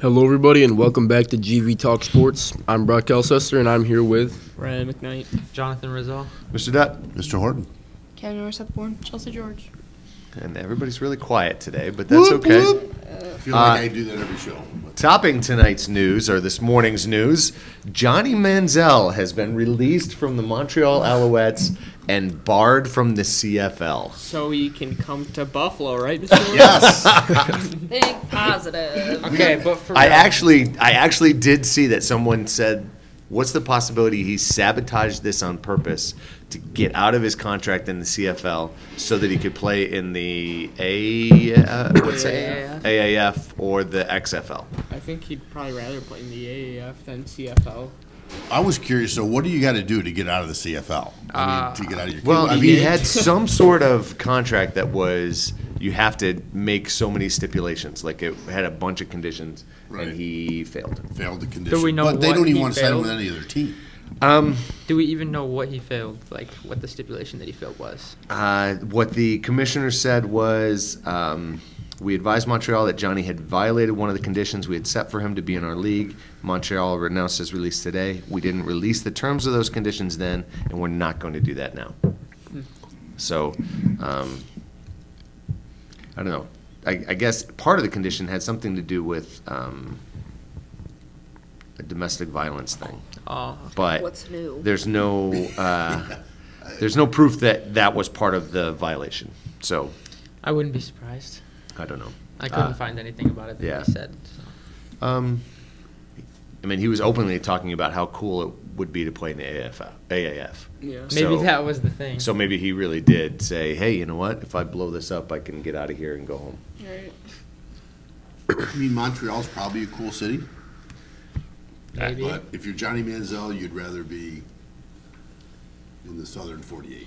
Hello, everybody, and welcome back to GV Talk Sports. I'm Brock Elsester, and I'm here with Ryan McKnight, Jonathan Rizzo, Mr. Dutt. Mr. Horton. Ken Norris Hepburn, Chelsea George. And everybody's really quiet today, but that's okay. I feel like I do that every show. Topping tonight's news, or this morning's news, Johnny Manziel has been released from the Montreal Alouettes and barred from the CFL. so he can come to Buffalo, right, Mr. Norris? Yes. Think positive. Okay, but for I real, actually did see that someone said, what's the possibility he sabotaged this on purpose to get out of his contract in the CFL so that he could play in the AAF or the XFL? I think he'd probably rather play in the AAF than CFL. I was curious, so what do you got to do to get out of the CFL? To get out of your Well, I he mean, had some sort of contract that was you have to make so many stipulations. Like it had a bunch of conditions, Right. and he failed. failed the condition. Do we know but they what don't even he want to sign him failed? with any other team. do we even know what he failed? Like, what the stipulation that he failed was? What the commissioner said was, we advised Montreal that Johnny had violated one of the conditions we had set for him to be in our league. Montreal announced his release today. We didn't release the terms of those conditions then, and we're not going to do that now. So, I don't know. I guess part of the condition had something to do with a domestic violence thing. Oh, But What's new? there's no proof that that was part of the violation. So I wouldn't be surprised. I don't know. I couldn't find anything about it that yeah. he said. So. I mean, he was openly talking about how cool it would be to play in the AAF. Yeah. Maybe So- that was the thing. So maybe he really did say, hey, you know what? If I blow this up, I can get out of here and go home. Right. I mean, Montreal's probably a cool city, Maybe. but if you're Johnny Manziel, you'd rather be in the southern 48.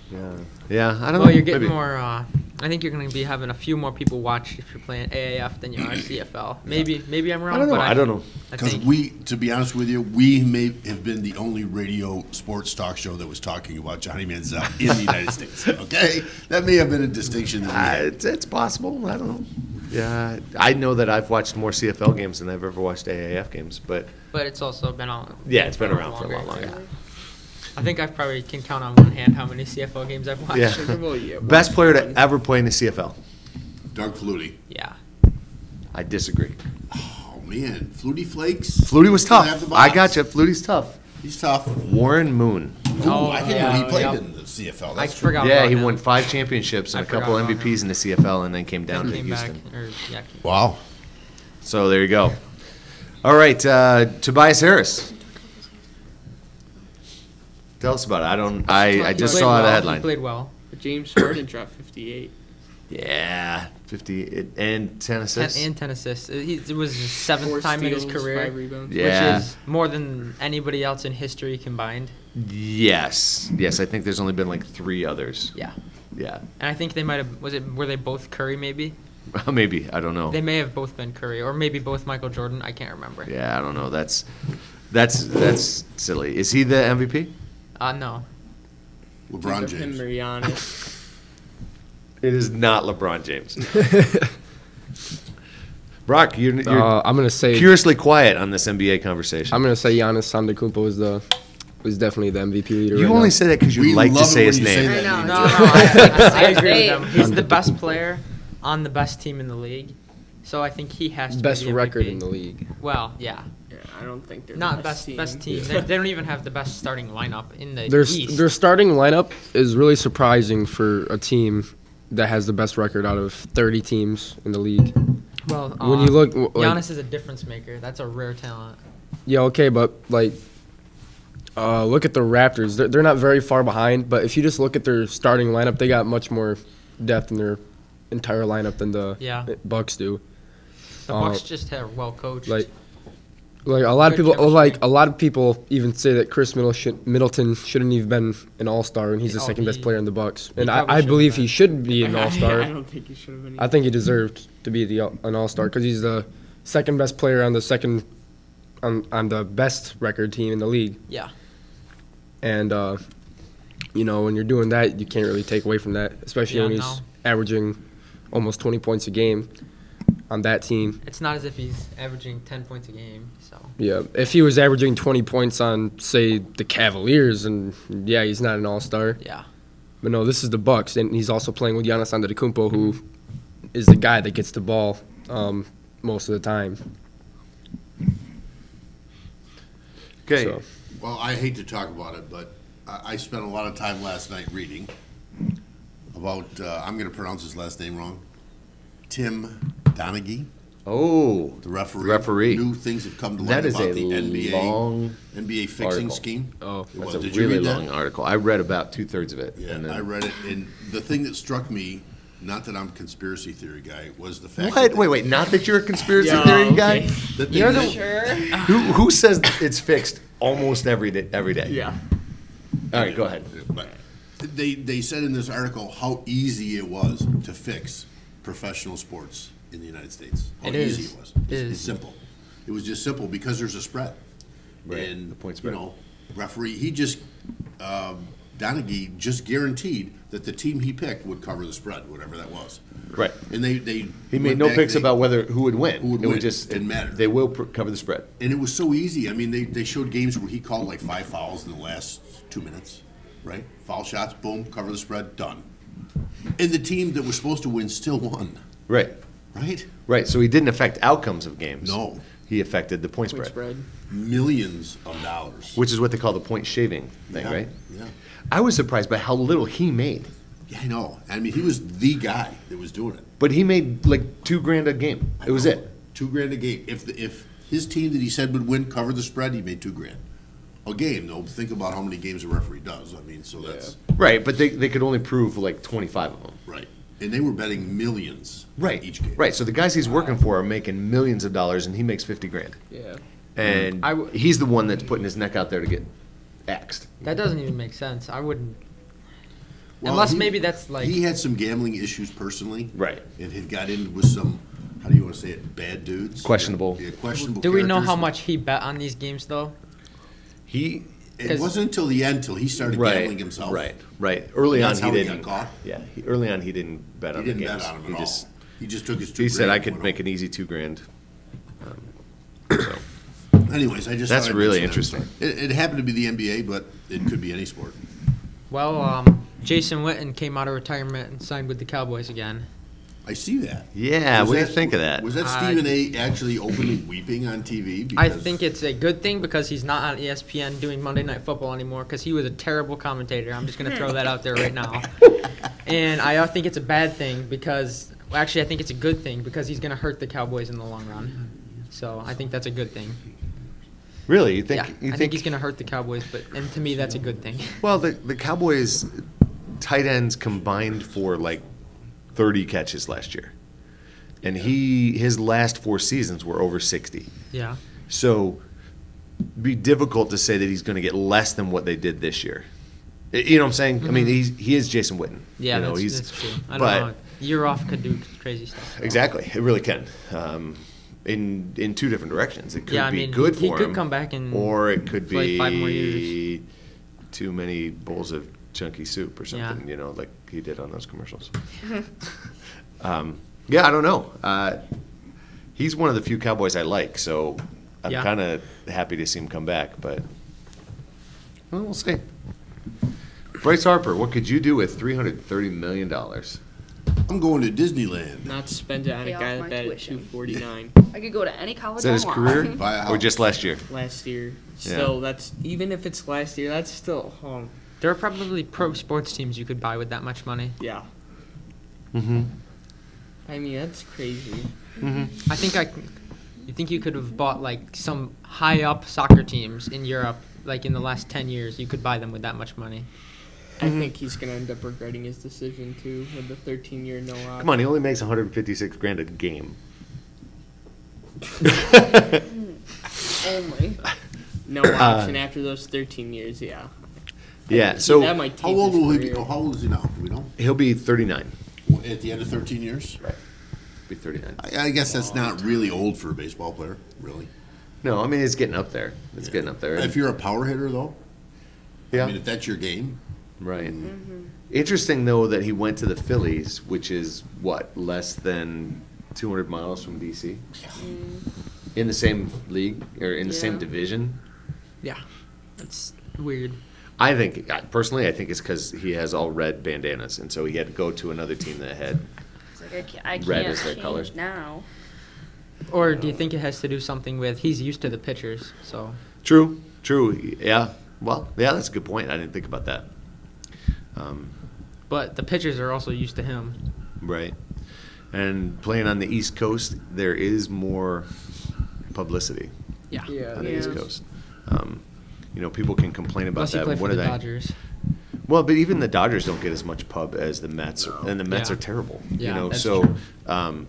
Yeah, I don't know. Well, you're getting Maybe. more. I think you're going to be having a few more people watch if you're playing AAF than you are CFL. Maybe I'm wrong. I don't know. But I don't know. I Because think to be honest with you, we may have been the only radio sports talk show that was talking about Johnny Manziel in the United States. Okay? That may have been a distinction that we had. It's possible. I don't know. Yeah, I know that I've watched more CFL games than I've ever watched AAF games, but it's also been on. yeah, it's been around for a lot longer. I think I probably can count on one hand how many CFL games I've watched. Yeah. Well, yeah, Best player to ever play in the CFL. Doug Flutie. Yeah. I disagree. Oh, man. Flutie Flakes. Flutie was Doesn't have tough. the I box. got you. Flutie's tough. He's tough. Warren Moon. Ooh, I didn't know he played yeah. in the CFL. I That's true. forgot Yeah, about he him. won 5 championships and I a couple forgot about MVPs him. in the CFL, and then came down to Came Houston. back, or, yeah, Wow. So there you go. All right, Tobias Harris. Tell us about it. I just He saw played the well. headline. He played well. But James Harden dropped 58. Yeah, 50 and 10 assists. 10 assists. It was his 7th 4 time in his steals, career, 5 rebounds. Yeah. which is more than anybody else in history combined. Yes. I think there's only been like 3 others. Yeah. Yeah, And I think they might have, were they both Curry maybe? maybe. I don't know. They may have both been Curry, or maybe both Michael Jordan. I can't remember. Yeah, I don't know. That's silly. Is he the MVP? No. LeBron Either him James. or Giannis. It is not LeBron James. Brock, you're I'm gonna say curiously quiet on this NBA conversation. I'm gonna say Giannis Antetokounmpo is definitely the MVP leader. You right only now. say that because you We like to love it say when his you say name. that. I know. No, I agree with him. Hey. He's the best player on the best team in the league, so I think he has to Best be the record MVP. in the league. Well, yeah, Yeah, I don't think they're not the best team. team. They don't even have the best starting lineup in the Their East. their starting lineup is really surprising for a team that has the best record out of 30 teams in the league. Well, When you look, like, Giannis is a difference maker. That's a rare talent. yeah, okay, but like, look at the Raptors. They're not very far behind, but if you just look at their starting lineup, they got much more depth in their entire lineup than the Yeah. Bucks do. The Bucks just are well coached. Like a lot of Good people, chemistry. a lot of people even say that Chris Middleton shouldn't even been an All-Star, and he's the Oh, second best he- player in the Bucks. And probably I should've believe been. he should be an I All-Star. don't think he should have been. I think he deserved to be an All-Star because he's the second best player on on the best record team in the league. yeah, And when you're doing that, you can't really take away from that, especially Yeah, when he's no. averaging almost 20 points a game. on that team. It's not as if he's averaging 10 points a game. So Yeah, if he was averaging 20 points on, say, the Cavaliers, and yeah, he's not an all-star. yeah, But no, this is the Bucks, and he's also playing with Giannis Antetokounmpo, who is the guy that gets the ball most of the time. Okay. So, Well, I hate to talk about it, but I spent a lot of time last night reading about, I'm going to pronounce his last name wrong, Tim Donaghy, Oh, the referee. Referee. New things have come to light that is about a the NBA, long. NBA fixing article. scheme. oh, It That's was. a Did you really read that? long article. I read about 2/3 of it. Yeah, and then, I read it, and the thing that struck me, not that I'm a conspiracy theory guy, was the fact What? that Wait. Not that you're a conspiracy Yeah, theory guy. okay. that they You're the- made- Sure. Who says it's fixed almost every day? Every day. Yeah. All right, go ahead. But they said in this article how easy it was to fix professional sports in the United States. How It easy is. it was. It It's is. simple. It was just simple because there's a spread. Right, And the point spread. You know, referee, he just Donaghy just guaranteed that the team he picked would cover the spread, whatever that was. Right. And they He made went no back, picks they- about whether who would win. Who would it win. Would just Didn't matter. They will cover the spread. And it was so easy. I mean, they showed games where he called like 5 fouls in the last 2 minutes, right? Foul shots, boom, cover the spread, done. And the team that was supposed to win still won, Right. right? Right. So he didn't affect outcomes of games. No. He affected the point Point spread, spread. Millions of dollars. which is what they call the point shaving thing, Yeah, right? Yeah. I was surprised by how little he made, Yeah, I know. I mean, he was the guy that was doing it. but he made like $2,000 a game. It was it. $2,000 a game. If his team that he said would win covered the spread, he made $2,000 a game. Though, think about how many games a referee does. I mean, so that's Right, but they could only prove like 25 of them. right. And they were betting millions Right. each game. Right. So the guys he's working for are making millions of dollars, and he makes $50,000. Yeah. And he's the one that's putting his neck out there to get axed. that doesn't even make sense. I wouldn't. Well, Unless he- maybe that's like. he had some gambling issues personally. Right. And had got in with some, how do you want to say it, bad dudes? Questionable. Yeah, questionable Do we know how characters. much he bet on these games though? He It 'Cause- wasn't until the end till he started gambling himself. Right. Early That's on, how he he didn't. got caught? Yeah. Early on, he didn't bet He on didn't the games. bet on him he at just all. He just took his $2,000. he said I could and make went an easy $2,000. on. Anyways, I just That's thought I'd really mention that. interesting. It happened to be the NBA, but it could be any sport. Well, Jason Witten came out of retirement and signed with the Cowboys again. I see that. Yeah. Was What do you that- think of that? Was that Uh, Stephen A. actually openly weeping on TV? I Because- think it's a good thing because he's not on ESPN doing Monday Night Football anymore because he was a terrible commentator. I'm just going to throw that out there right now. And I think it's a bad thing because, well, actually, I think it's a good thing because he's going to hurt the Cowboys in the long run. So I think that's a good thing. Really? You think? Yeah, You I think he's going to hurt the Cowboys, and to me, that's a good thing. Well, the Cowboys tight ends combined for like 30 catches last year, and his last 4 seasons were over 60. Yeah. So, it'd be difficult to say that he's going to get less than what they did this year. You know what I'm saying? I mean, he is Jason Witten. Yeah, you know, that's true. I don't but- know. Year off could do crazy stuff. Exactly, it really can. In 2 different directions, it could Yeah, I be mean, good he for could him, come back and or it could play be 5 more years. too many bowls of chunky soup or Yeah. something. You know, like he did on those commercials. Yeah, I don't know. He's one of the few Cowboys I like, so I'm Yeah. kind of happy to see him come back. But well, we'll see. Bryce Harper, what could you do with $330 million? I'm going to Disneyland. Not spend it on Pay a off guy my that batted tuition. 249 I could go to any college Is that I his want. career, Buy a or house. just last year? last year. Still, that's even if it's last year, that's still There are probably pro sports teams you could buy with that much money. yeah. Mm-hmm. I mean, that's crazy. I think you think you could have bought like some high up soccer teams in Europe, like in the last 10 years. You could buy them with that much money. I think he's gonna end up regretting his decision too with the 13-year no option. Come on, he only makes $156,000 a game. Only. No option after those 13 years. Yeah. Yeah, that so might How taint old his will he be? career. How old is he now? Do we know? he'll be 39. At the end of 13 years? Be 39. I guess that's not really old for a baseball player, really. No, I mean it's getting up there. It's getting up there. If you're a power hitter, though, yeah, I mean, if that's your game, right. Interesting though that he went to the Phillies, which is what less than 200 miles from DC? In the same league or in the same Yeah. division? Yeah, that's weird. I think, personally, I think it's because he has all red bandanas, and so he had to go to another team that had. It's like I can't Red is their change color. now. Or do you think it has to do something with he's used to the pitchers? So True, yeah. Well, yeah, that's a good point. I didn't think about that. but the pitchers are also used to him. Right. And playing on the East Coast, there is more publicity Yeah. Yeah. on the Yeah. East Coast. People can complain about Plus he that. played for What the are they? Dodgers. Well, but even the Dodgers don't get as much pub as the Mets, and the Mets Yeah. are terrible. Yeah, that's so true.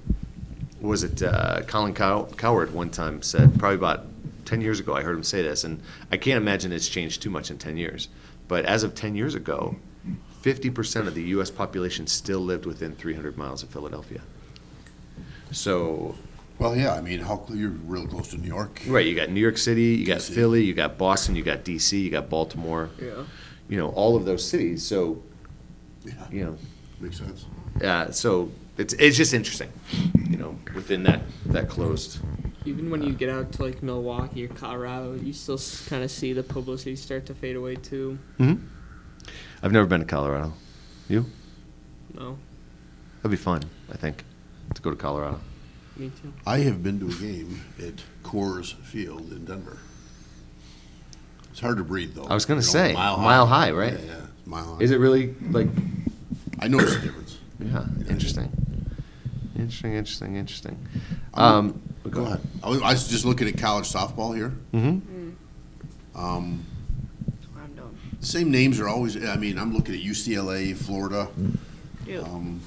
Was it Colin Coward one time said, probably about 10 years ago, I heard him say this, and I can't imagine it's changed too much in 10 years. But as of 10 years ago, 50% of the U.S. population still lived within 300 miles of Philadelphia. So, Well, yeah, I mean, you're real close to New York. right, you got New York City, you got DC. Philly, you got Boston, you got D.C., you got Baltimore, Yeah. all of those cities. So, Yeah, makes sense. so it's just interesting, within that closed. Even when you get out to like Milwaukee or Colorado, you still kind of see the publicity start to fade away too. Mm-hmm. I've never been to Colorado. You? No, That'd be fun, I think, to go to Colorado. me too. I have been to a game at Coors Field in Denver. It's hard to breathe, though. I was gonna say, Mile High, right? Yeah, it's mile high. Is it really like? I noticed the difference. Yeah, interesting. Interesting. Go ahead. I was just looking at college softball here. Mm-hmm. Um, I'm done. Same names are always. I mean, I'm looking at UCLA, Florida. Ew.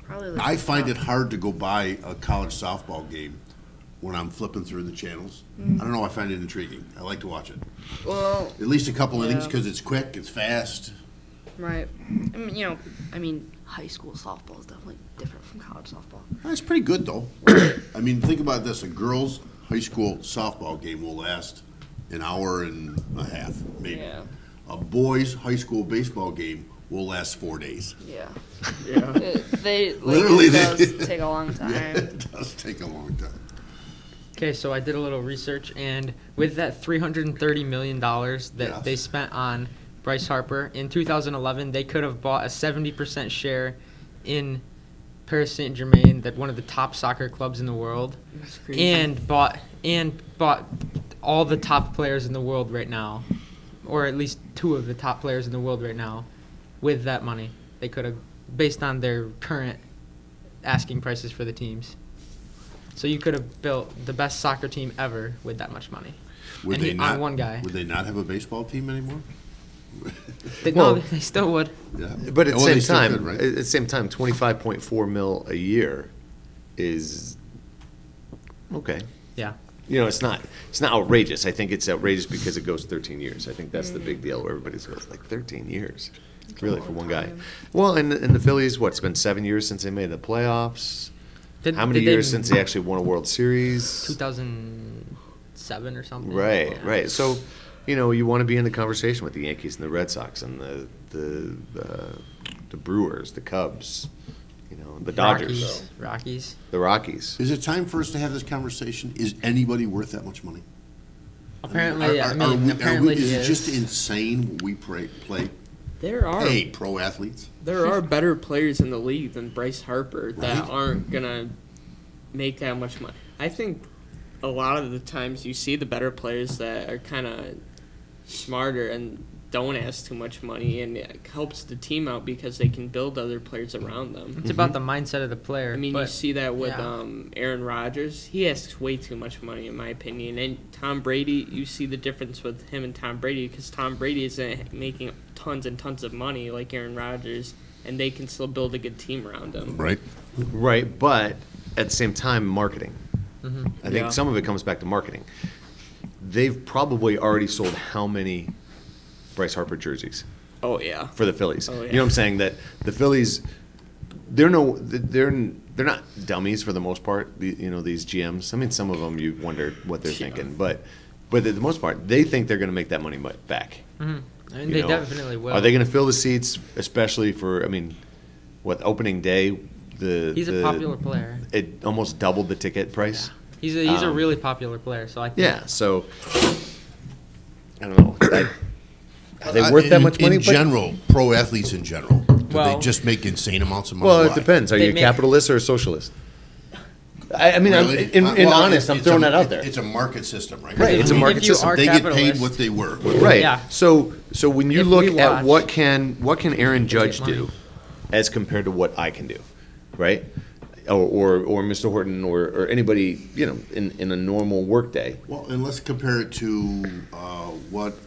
Probably. Like I find it hard to go by a college softball game when I'm flipping through the channels. I don't know. I find it intriguing. I like to watch it. Well, At least a couple innings Yeah. because it's quick, it's fast. right. I mean, high school softball is definitely different from college softball. It's pretty good though. I mean, think about this: a girls' high school softball game will last an hour and a half, maybe. Yeah. A boys' high school baseball game will last 4 days. Yeah. Yeah. Literally, it does take a long time. Yeah, it does take a long time. Okay, so I did a little research, and with that $330 million that Yes. they spent on Bryce Harper, in 2011, they could have bought a 70% share in Paris Saint-Germain, that one of the top soccer clubs in the world, That's crazy. and bought all the top players in the world right now, or at least two of the top players in the world right now, with that money. They could have, based on their current asking prices for the teams. So you could have built the best soccer team ever with that much money. Would And they he- not? on one guy. Would they not have a baseball team anymore? Well- No, they still would. Yeah. But at the Well, they same still time, could, right? at the same time, 25.4 mil a year is okay. Yeah. It's not outrageous. I think it's outrageous because it goes 13 years. I think that's the big deal where everybody's goes like 13 years, really, for one guy. time. Well, and the Phillies, it's been 7 years since they made the playoffs. How many did years since they actually won a World Series? 2007 or something. Right, Yeah. right. So, you want to be in the conversation with the Yankees and the Red Sox and the Brewers, the Cubs, the Dodgers, Rockies. the Rockies. Is it time for us to have this conversation? Is anybody worth that much money? Apparently, Apparently, he is it is. just insane what we play? There are Hey, pro athletes. there are better players in the league than Bryce Harper that Right. aren't gonna make that much money. I think a lot of the times you see the better players that are kind of smarter and don't ask too much money, and it helps the team out because they can build other players around them. It's about the mindset of the player. I mean, you but see that with yeah. Aaron Rodgers. He asks way too much money, in my opinion. And Tom Brady, you see the difference with him and Tom Brady because Tom Brady isn't making tons and tons of money like Aaron Rodgers, and they can still build a good team around him. Right. Right, but at the same time, marketing. Mm-hmm. I think Yeah. some of it comes back to marketing. They've probably already sold how many Bryce Harper jerseys Oh yeah. for the Phillies? Oh, yeah. You know what I'm saying? That the Phillies, they're not dummies for the most part. These GMs. I mean, some of them you wonder what they're Yeah. thinking, but for the most part, they think they're going to make that money back. Mhm. And You they know, definitely will. Are they going to fill the seats, especially for? Opening day? He's a popular player. It almost doubled the ticket price. He's a really popular player. So I think Yeah, so I don't know. Are they worth that much money? In general, pro athletes in general, do Well- they just make insane amounts of money? Well, it Why? depends. Are They you a make- capitalist or a socialist? I mean, Really? in Well, honest, I'm it's throwing a- that out there. It's a market system, right? Right, it's a If market you system. are They get paid capitalist- what they were. Right. Yeah. So when you If look we at watch- what can Aaron Judge money. do as compared to what I can do, right? Or Mr. Horton or anybody, in a normal workday. Well, and let's compare it to what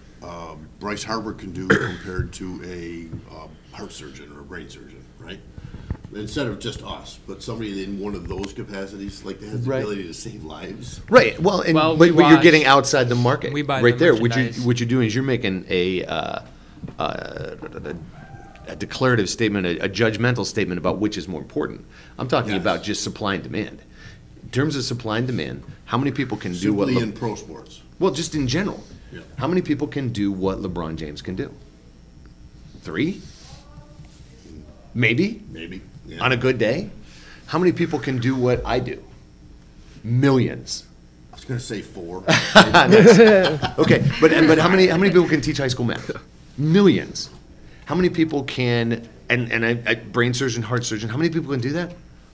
Bryce Harper can do compared to a heart surgeon or a brain surgeon, right? Instead of just us, but somebody in one of those capacities, like that has the Right. ability to save lives. Right. Well, Well, but we you're watch- getting outside the market. we buy right their there. merchandise. What you're doing is you're making a declarative statement, a judgmental statement about which is more important. I'm talking Yes. about just supply and demand. In terms of supply and demand, how many people can do what? Simply in pro sports. Well, just in general, Yeah. how many people can do what LeBron James can do? 3? Maybe Maybe. Yeah. on a good day. How many people can do what I do? Millions. I was going to say 4. Nice. Okay, but how many people can teach high school math? Millions. How many people can and I brain surgeon, heart surgeon? How many people can do that?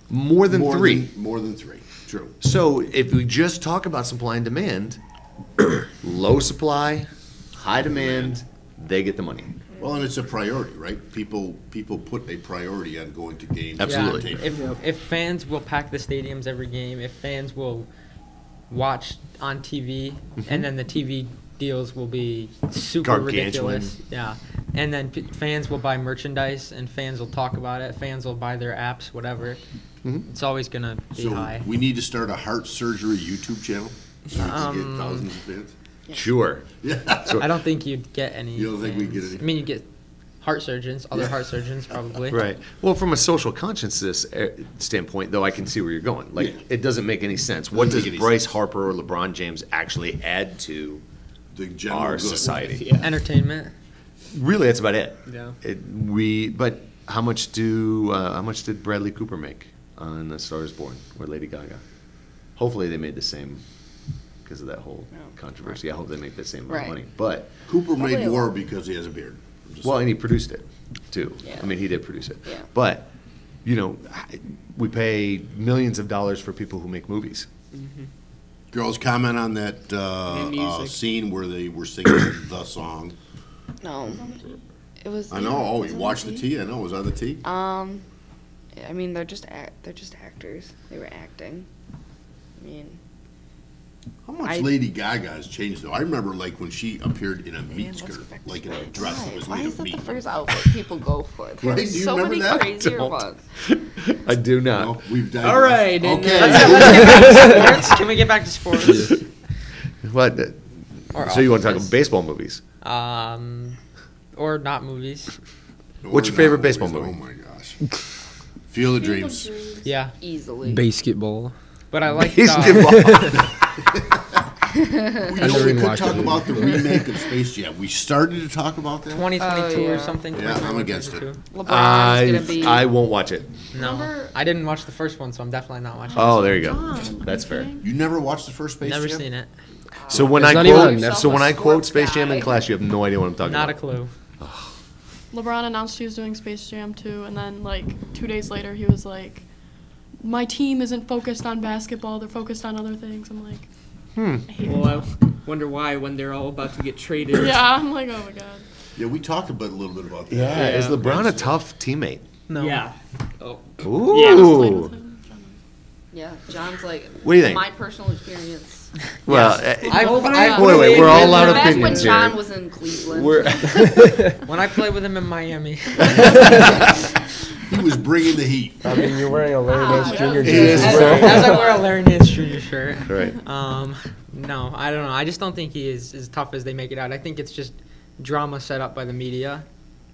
More than 3. More than 3. True. So if we just talk about supply and demand, low supply, high demand, they get the money. Well, and it's a priority, right? People put a priority on going to games. Absolutely. Yeah, if fans will pack the stadiums every game, if fans will watch on TV, and then the TV deals will be super Gargantuan. ridiculous. Yeah, and then fans will buy merchandise, and fans will talk about it. Fans will buy their apps, whatever. It's always gonna be So high. we need to start a heart surgery YouTube channel so we can get thousands of fans. Sure. I don't think you'd get any. You don't think we'd get fans. any? I mean, you get heart surgeons, other heart surgeons probably. Right. Well, from a social consciousness standpoint, though, I can see where you're going. Like, Yeah. it doesn't make any sense. What Doesn't does make any Bryce sense. Harper or LeBron James actually add to The general our good. society? Yeah. Entertainment. Really, that's about it. Yeah. But how much did Bradley Cooper make on A Star Is Born or Lady Gaga? Hopefully, they made the same because of that whole controversy. I hope they make the same amount of Right. money. But Cooper made Probably a more lot. because he has a beard. I'm just well, saying. and he produced it too. Yeah. I mean, he did produce it. Yeah. But we pay millions of dollars for people who make movies. Girls, comment on that And music. scene where they were singing the song. No, it was. I know. Oh, was you it watched on the T. I know. It was on the T. I mean, they're just actors. They were acting. I mean, How much I- Lady Gaga has changed, though? I remember, like, when she appeared in a meat man, let's skirt, go back to like in a sports. dress that was Why made is of that the meat. first outfit people go for? Right? There's Do you so remember many that? crazier Don't. ones. I do not. No, we've died. All right, and, Okay. Let's get back to sports. Can we get back to sports? What? Or So you want to talk offense. about baseball movies? Or not movies. What's your Or favorite not baseball movies. movie? Oh, my gosh. Field of Dreams. Yeah, Easily. Basketball. but I like. We never know we even could watched talk it. about the remake of Space Jam. We started to talk about that. 2022 Oh, or yeah. something. Yeah, I'm 2021, against it. 2022. LeBron's gonna be. I won't watch it. No, Remember- I didn't watch the first one, so I'm definitely not watching. Oh, this there you go. John, That's fair. You never watched the first Space one. Never Jam? seen it. So when It's I not even on quote, Netflix. so when I Yourself a quote sports Space Jam in guy. class, you have no idea what I'm talking Not a about. clue. LeBron announced he was doing Space Jam 2, and then like 2 days later he was like, "My team isn't focused on basketball; they're focused on other things." I'm like, I hate Well, I wonder why when they're all about to get traded. yeah, I'm like, oh my god. Yeah, we talked a little bit about that. Yeah, is LeBron a tough teammate? No. Yeah. Oh. Ooh. Yeah. Played with him. Yeah, John's like. What do you think? My personal experience. Well, I've wait, we're all played out of with Back him- when opinions John here. was in Cleveland. We're When I played with him in Miami. He was bringing the heat. I mean, you're wearing a Larry Nance Jr. that was- jersey, as, bro. as I wear a Larry Nance Jr. shirt. right. No, I don't know. I just don't think he is as tough as they make it out. I think it's just drama set up by the media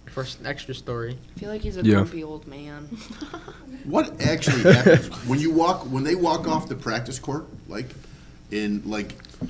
for extra story. I feel like he's a Yeah. grumpy old man. What actually happens when they walk off the practice court?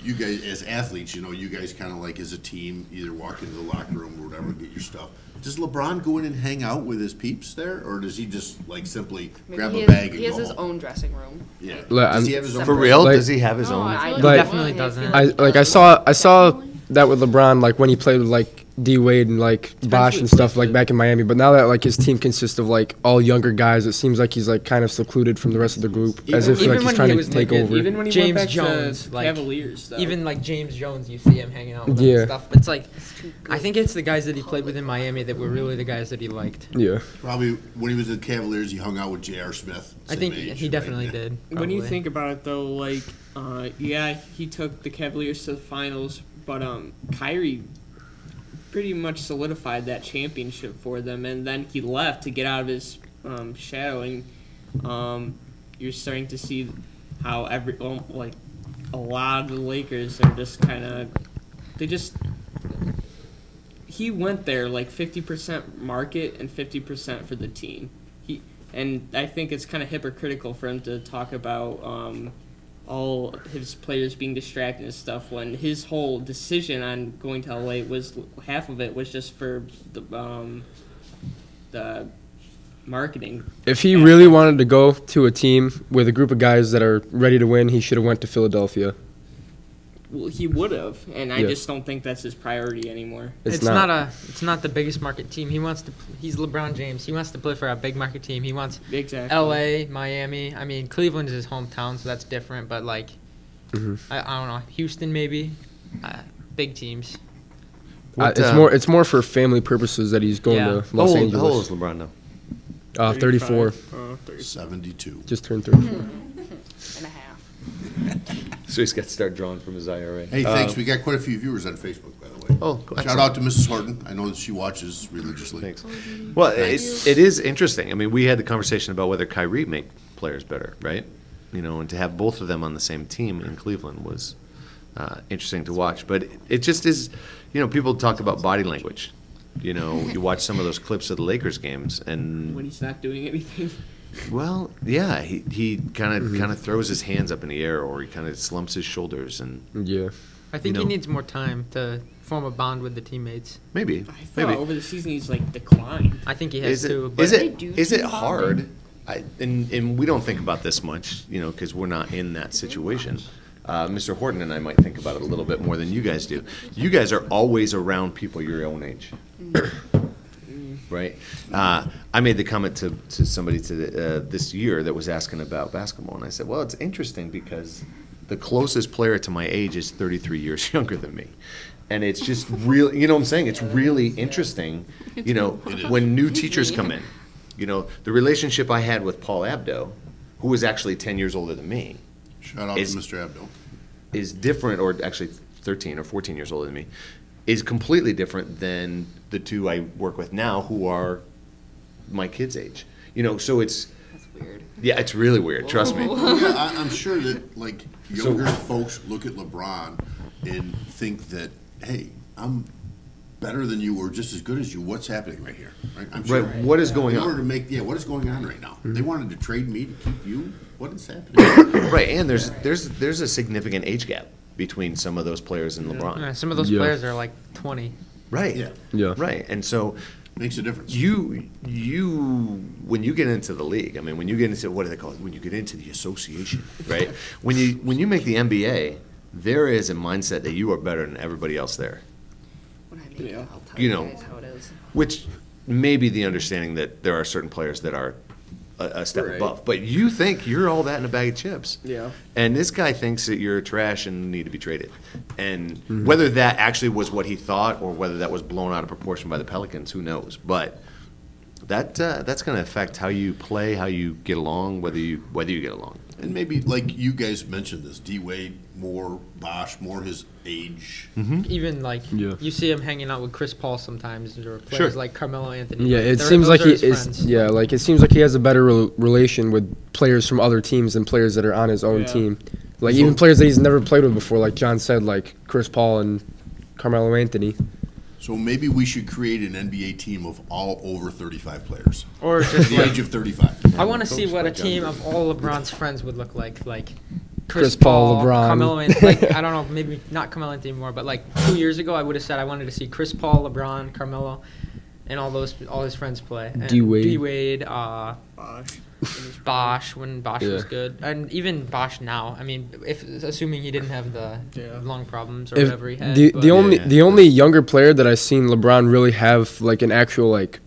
you guys, as athletes, you guys kind of like as a team, either walk into the locker room or whatever, get your stuff. Does LeBron go in and hang out with his peeps there, or does he just like simply grab a bag and he has go his home? own dressing room. Yeah. Like, Does he have his own For dressing real? Like- Does he have his No, own? I He feel definitely I doesn't. feel I like like I saw that with LeBron, like when he played with like D Wade and like Bosh who and he stuff, plays like with. back in Miami. But now that like his team consists of like all younger guys, it seems like he's like kind of secluded from the rest of the group, as if Even like he's when trying he to was take naked, over. Even when he James went back Jones, to like, Cavaliers, though. Even like James Jones, you see him hanging out with him Yeah. and stuff. It's like, I think it's the guys that he played with in Miami that were really the guys that he liked. Yeah, Probably when he was at Cavaliers, he hung out with J.R. Smith. I same think age, he right? definitely Yeah. did. When you probably. think about it, though, like, yeah, he took the Cavaliers to the finals, but Kyrie pretty much solidified that championship for them, and then he left to get out of his shadow, and you're starting to see how like a lot of the Lakers are just kind of he went there like 50% market and 50% for the team. And I think it's kind of hypocritical for him to talk about all his players being distracted and stuff when his whole decision on going to LA was half of it was just for the marketing. if he really wanted to go to a team with a group of guys that are ready to win, he should have went to Philadelphia. Well, he would have, and I Yeah. just don't think that's his priority anymore. It's not the biggest market team. He's LeBron James. He wants to play for a big market team. He wants Exactly. LA, Miami. I mean, Cleveland is his hometown, so that's different. But like, Mhm. I don't know, Houston maybe, big teams. What, It's more for family purposes that he's going Yeah. to How Los old Angeles. is LeBron now? 34, 35, 72. just turned 34. And a half. So he's got to start drawing from his IRA. Hey, thanks. We got quite a few viewers on Facebook, by the way. Oh, cool. Shout Excellent. out to Mrs. Horton. I know that she watches religiously. Thanks. Well, it is interesting. I mean, we had the conversation about whether Kyrie make players better, right? And to have both of them on the same team in Cleveland was interesting to watch. But it just is, people talk about body language. You watch some of those clips of the Lakers games, and when he's not doing anything. well, yeah, he kind of throws his hands up in the air, or he kind of slumps his shoulders, and Yeah. I think You he know. needs more time to form a bond with the teammates. maybe, I thought maybe. over the season he's like declined. I think he has Is to. it But is They it do is it team hard? bonding. And we don't think about this much, because we're not in that situation. Mr. Horton and I might think about it a little bit more than you guys do. You guys are always around people your own age, right? I made the comment to somebody this year that was asking about basketball, and I said, well, it's interesting because the closest player to my age is 33 years younger than me. And it's just really, you know what I'm saying? It's really interesting, when new teachers come in. The relationship I had with Paul Abdo, who was actually 10 years older than me, Shout out to Is- Mr. Abdul. is different, or actually 13 or 14 years older than me, is completely different than the two I work with now who are my kids' age. So it's, That's weird. yeah, it's really weird, trust me. Yeah, I'm sure that like So- younger folks look at LeBron and think that, hey, I'm better than you or just as good as you. What's happening right here? Right? I'm sure. Right, what is going In order on? to make, what is going on right now? They wanted to trade me to keep you. What is happening? Right, and there's a significant age gap between some of those players and LeBron. some of those Yeah. players are like 20. Right. Yeah. Yeah. Right, and so Makes a difference. you when you get into the league, I mean, when you get into, what do they call it? When you get into the association, right? when you make the NBA, there is a mindset that you are better than everybody else there, When I make Yeah. it, I'll tell You you know. guys how it is. which may be the understanding that there are certain players that are a step Right. above. But you think you're all that in a bag of chips. Yeah. And this guy thinks that you're trash and need to be traded. And whether that actually was what he thought or whether that was blown out of proportion by the Pelicans, who knows? But that's going to affect how you play, how you get along, whether you get along. And maybe like you guys mentioned this, D Wade more, Bosh more his age. Even like Yeah. you see him hanging out with Chris Paul sometimes, or players like Carmelo Anthony. Yeah, it They're- seems those like are he his is. friends. Yeah, like it seems like he has a better relation with players from other teams than players that are on his own Yeah. team. Like So- even players that he's never played with before, like John said, like Chris Paul and Carmelo Anthony. So maybe we should create an NBA team of all over 35 players. Or At just the like, age of 35. I want to see Coach what a like John team Wall. of all LeBron's friends would look like. Like Chris Paul, LeBron. Carmelo, and like I don't know, maybe not Carmelo anymore, but like 2 years ago, I would have said I wanted to see Chris Paul, LeBron, Carmelo, and all his friends play. And D-Wade. D-Wade, Bosh. Bosh when Bosh was Yeah. good, and even Bosh now. I mean, if assuming he didn't have the Yeah. lung problems or If whatever he had. the but- the only Yeah. the only younger player that I've seen LeBron really have like an actual like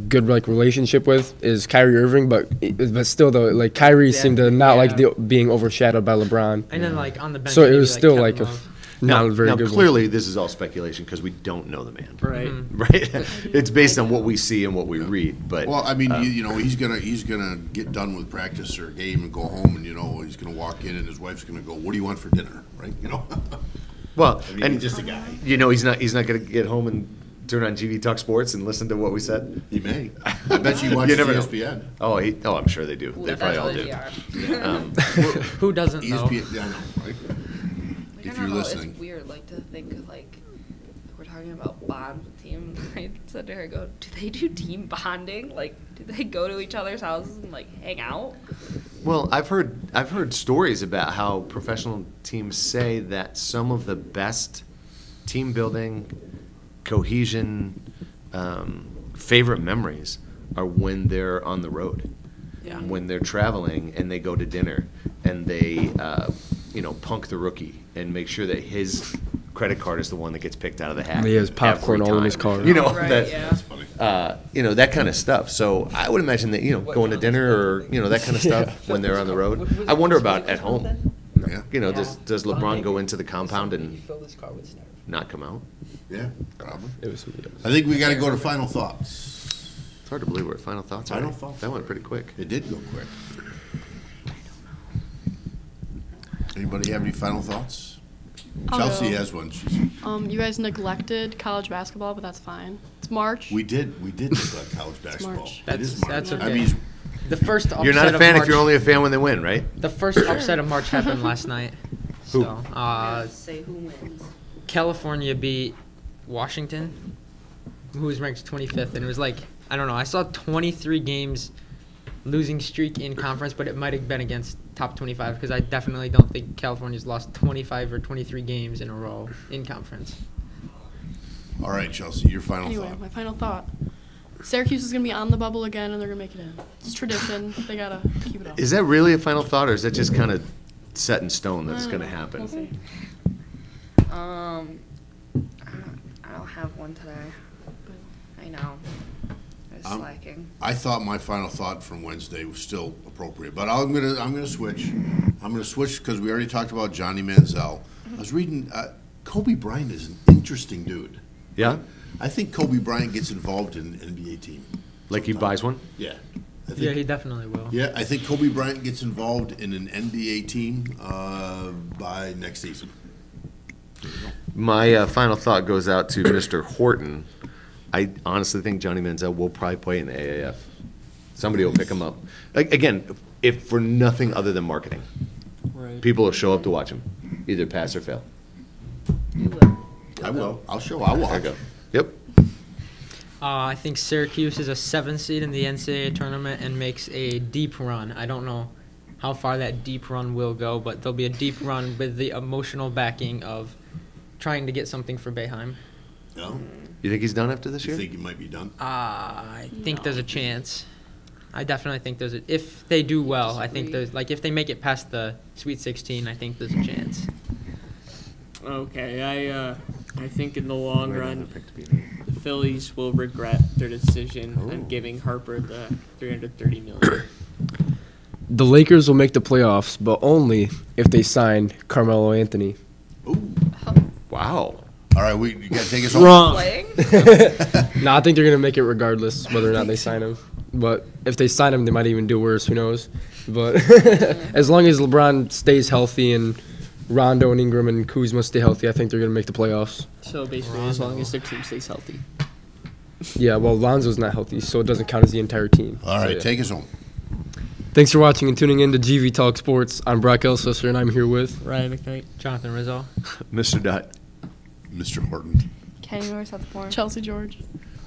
good like relationship with is Kyrie Irving, but still though like Kyrie Yeah. seemed to not like Yeah. being overshadowed by LeBron. and then like on the bench. So it maybe, was still Kevin like a Love. not a very now good one. clearly, this is all speculation because we don't know the man. Right. Mhm. Right? It's based on what we see and what we read. But Well, I mean, you know, he's gonna get done with practice or game and go home, and you know, he's gonna walk in, and his wife's gonna go, "What do you want for dinner?" Right? You know. well, I mean, and he's just a guy. you know, he's not going to get home and turn on GV Talk Sports and listen to what we said. He may. I bet you watch You never know. ESPN. Oh, I'm sure they do. They probably all do. Yeah. Who doesn't know? ESPN. Yeah, I know. Right? Like, If I you're don't know, listening. it's weird, like, to think of, like, we're talking about bond with teams. I said to her, do they do team bonding? Like, do they go to each other's houses and, like, hang out? Well, I've heard stories about how professional teams say that some of the best team building, cohesion, favorite memories are when they're on the road. Yeah. When they're traveling and they go to dinner and they, punk the rookie and make sure that his credit card is the one that gets picked out of the hat. He has popcorn every all in his time. car. You know, Right, that, yeah. That's funny. that kind of stuff. So I would imagine that, going to dinner or, that kind of stuff when they're on the road. I wonder about at home. Yeah. Does LeBron go into the compound and fill this car with stuff. not come out? Yeah. Probably. It was somebody else. I think we got to go to final thoughts. It's hard to believe we're at final thoughts. Final already. thoughts. That went pretty quick. It did go quick. Anybody have any final thoughts? I'll Chelsea go. has one. You guys neglected college basketball, but that's fine. It's March. We did neglect college basketball. March. It is March. That's I okay. mean, The first upset You're not a of fan March, if you're only a fan when they win, right? The first upset of March happened last night. Who? So, Say who wins. California beat Washington, who was ranked 25th, and it was like, I don't know, I saw 23 games losing streak in conference, but it might have been against top 25 because I definitely don't think California's lost 25 or 23 games in a row in conference. all right, Chelsea, your final Anyway, thought. my final thought. Syracuse is going to be on the bubble again, and they're going to make it in. It's tradition. They got to keep it up. Is that really a final thought, or is that just kind of set in stone that it's going to We'll happen? see. I don't have one today. I know. It's slacking. I thought my final thought from Wednesday was still appropriate, but I'm gonna switch. I'm gonna switch because we already talked about Johnny Manziel. I was reading. Kobe Bryant is an interesting dude. Yeah? I think Kobe Bryant gets involved in an NBA team. Like he buys one? Yeah. I think, Yeah, he definitely will. yeah, I think Kobe Bryant gets involved in an NBA team by next season. My final thought goes out to Mr. Horton. I honestly think Johnny Manziel will probably play in the AAF. Somebody will pick him up. Again, if for nothing other than marketing. Right. People will show up to watch him, either pass or fail. You will. I will. I'll There watch. you go. Yep. I think Syracuse is a 7th seed in the NCAA tournament and makes a deep run. I don't know how far that deep run will go, but there'll be a deep run with the emotional backing of trying to get something for Boeheim. No? You think he's done after this You year? think he might be done? I think there's a chance. I definitely think there's a, if they do well, I think there's, like, if they make it past the Sweet 16, I think there's a chance. Okay, I think in the long run, the Phillies will regret their decision on giving Harper the $330 million. The Lakers will make the playoffs, but only if they sign Carmelo Anthony. Ooh. Wow. All right, you got to take us home. Wrong. Playing? No, I think they're gonna make it regardless whether or not they sign him. But if they sign him, they might even do worse. Who knows? But as long as LeBron stays healthy and Rondo and Ingram and Kuzma stay healthy, I think they're gonna make the playoffs. So basically, as long as their team stays healthy. Yeah, well, Lonzo's not healthy, so it doesn't count as the entire team. All So, right, yeah. take us home. Thanks for watching and tuning in to GV Talk Sports. I'm Brock Elsesser, and I'm here with Ryan McKnight. Jonathan Rizzo. Mr. Dutt. Mr. Horton. Kenny North South Point. Chelsea George.